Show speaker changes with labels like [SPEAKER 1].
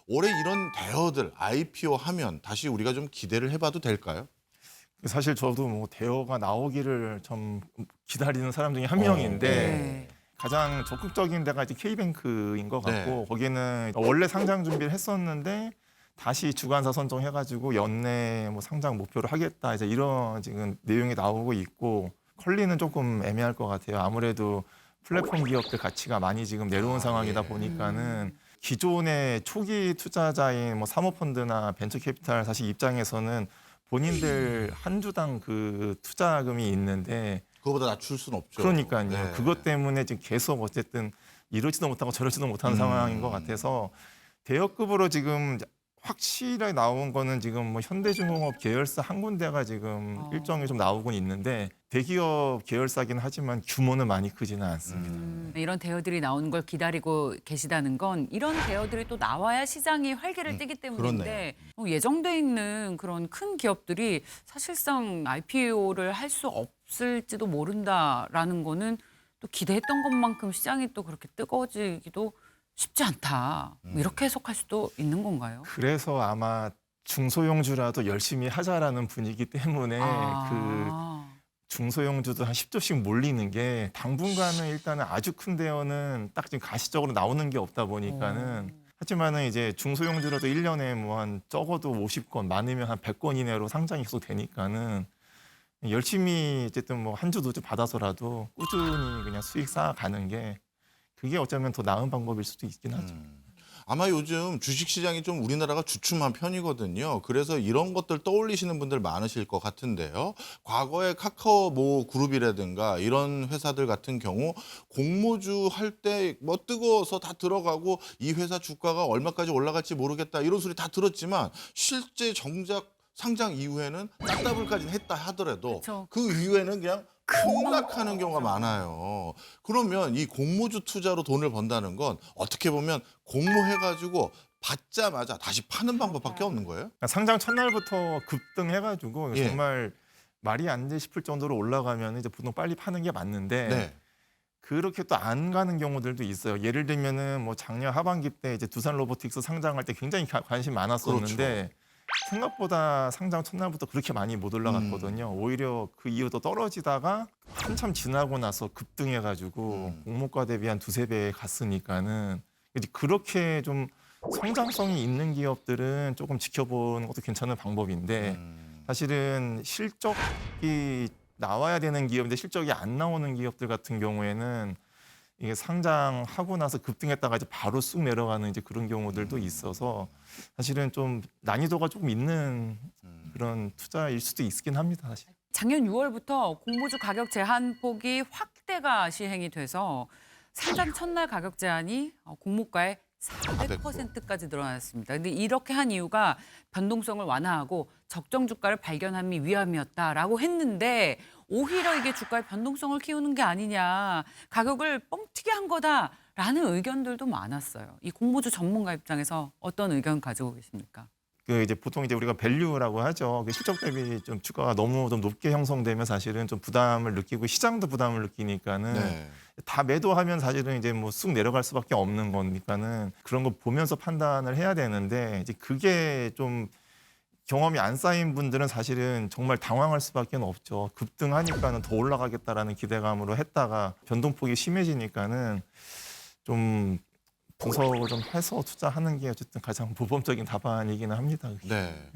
[SPEAKER 1] 올해 이런 대여들 IPO 하면 다시 우리가 좀 기대를 해봐도 될까요?
[SPEAKER 2] 사실 저도 뭐 대여가 나오기를 좀 기다리는 사람 중에 한 명인데
[SPEAKER 3] 네.
[SPEAKER 2] 가장 적극적인 데가 이제 K뱅크인 것 같고
[SPEAKER 1] 네.
[SPEAKER 2] 거기는 원래 상장 준비를 했었는데 다시 주관사 선정해가지고 연내 뭐 상장 목표로 하겠다 이제 이런 지금 내용이 나오고 있고 컬리는 조금 애매할 것 같아요. 아무래도 플랫폼 기업들 가치가 많이 지금 내려온 상황이다
[SPEAKER 1] 예.
[SPEAKER 2] 보니까는 기존의 초기 투자자인 뭐 사모펀드나 벤처캐피탈 사실 입장에서는 본인들 한 주당 그 투자금이 있는데
[SPEAKER 1] 그거보다 낮출 수는 없죠.
[SPEAKER 2] 그러니까요.
[SPEAKER 1] 네.
[SPEAKER 2] 그것 때문에 지금 계속 어쨌든 이러지도 못하고 저러지도 못하는 상황인 것 같아서 대여급으로 지금 확실하게 나온 거는 지금 뭐 현대중공업 계열사 한 군데가 지금 일정이 좀 나오곤 있는데 대기업 계열사긴 하지만 규모는 많이 크지는 않습니다.
[SPEAKER 3] 이런 대여들이 나오는 걸 기다리고 계시다는 건 이런 대여들이 또 나와야 시장이 활기를 띠기 때문인데 예정돼 있는 그런 큰 기업들이 사실상 IPO를 할 수 없을지도 모른다라는 거는 또 기대했던 것만큼 시장이 또 그렇게 뜨거워지기도 쉽지 않다. 뭐 이렇게 해석할 수도 있는 건가요?
[SPEAKER 2] 그래서 아마 중소형주라도 열심히 하자라는 분위기 때문에 그 중소형주도 한 10조씩 몰리는 게 당분간은 일단은 아주 큰 대여는 딱 지금 가시적으로 나오는 게 없다 보니까는 하지만은 이제 중소형주라도 1년에 뭐 한 적어도 50건 많으면 한 100건 이내로 상장이 계속 되니까는 열심히 어쨌든 뭐 한 주 두 주 받아서라도 꾸준히 그냥 수익 쌓아가는 게 그게 어쩌면 더 나은 방법일 수도 있긴 하죠.
[SPEAKER 1] 아마 요즘 주식시장이 좀 우리나라가 주춤한 편이거든요. 그래서 이런 것들 떠올리시는 분들 많으실 것 같은데요. 과거에 카카오 뭐 그룹이라든가 이런 회사들 같은 경우 공모주 할 때 뭐 뜨거워서 다 들어가고 이 회사 주가가 얼마까지 올라갈지 모르겠다 이런 소리 다 들었지만 실제 정작 상장 이후에는 딴따블까지는 했다 하더라도
[SPEAKER 3] 그쵸.
[SPEAKER 1] 그 이후에는 그냥 폭락하는 경우가 많아요. 그러면 이 공모주 투자로 돈을 번다는 건 어떻게 보면 공모해가지고 받자마자 다시 파는 방법밖에 없는 거예요?
[SPEAKER 2] 그러니까 상장 첫날부터 급등해가지고
[SPEAKER 1] 예.
[SPEAKER 2] 정말 말이 안 돼 싶을 정도로 올라가면 이제 보통 빨리 파는 게 맞는데
[SPEAKER 1] 네.
[SPEAKER 2] 그렇게 또 안 가는 경우들도 있어요. 예를 들면은 뭐 작년 하반기 때 이제 두산 로보틱스 상장할 때 굉장히 관심 많았었는데 생각보다 상장 첫날부터 그렇게 많이 못 올라갔거든요. 오히려 그 이후도 떨어지다가 한참 지나고 나서 급등해가지고 공모가 대비 한 두세 배 갔으니까는 이제 그렇게 좀 성장성이 있는 기업들은 조금 지켜보는 것도 괜찮은 방법인데 사실은 실적이 나와야 되는 기업인데 실적이 안 나오는 기업들 같은 경우에는 이게 상장하고 나서 급등했다가 이제 바로 쑥 내려가는 이제 그런 경우들도 있어서 사실은 좀 난이도가 조금 있는 그런 투자일 수도 있긴 합니다. 사실.
[SPEAKER 3] 작년 6월부터 공모주 가격 제한 폭이 확대가 시행이 돼서 상장 첫날 가격 제한이 공모가의 400%까지 늘어났습니다. 근데 이렇게 한 이유가 변동성을 완화하고 적정 주가를 발견함이 위함이었다라고 했는데 오히려 이게 주가의 변동성을 키우는 게 아니냐, 가격을 뻥튀기 한 거다라는 의견들도 많았어요. 이 공모주 전문가 입장에서 어떤 의견 가지고 계십니까?
[SPEAKER 2] 그 이제 보통 이제 우리가 밸류라고 하죠. 그 실적 대비 좀 주가가 너무 좀 높게 형성되면 사실은 좀 부담을 느끼고 시장도 부담을 느끼니까는
[SPEAKER 1] 네.
[SPEAKER 2] 다 매도하면 사실은 이제 뭐 쑥 내려갈 수밖에 없는 거니까는 그런 거 보면서 판단을 해야 되는데 이제 그게 좀 경험이 안 쌓인 분들은 사실은 정말 당황할 수밖에 없죠. 급등하니까는 더 올라가겠다라는 기대감으로 했다가 변동폭이 심해지니까는 좀 분석을 좀 해서 투자하는 게 어쨌든 가장 모범적인 답안이기는 합니다.
[SPEAKER 1] 네.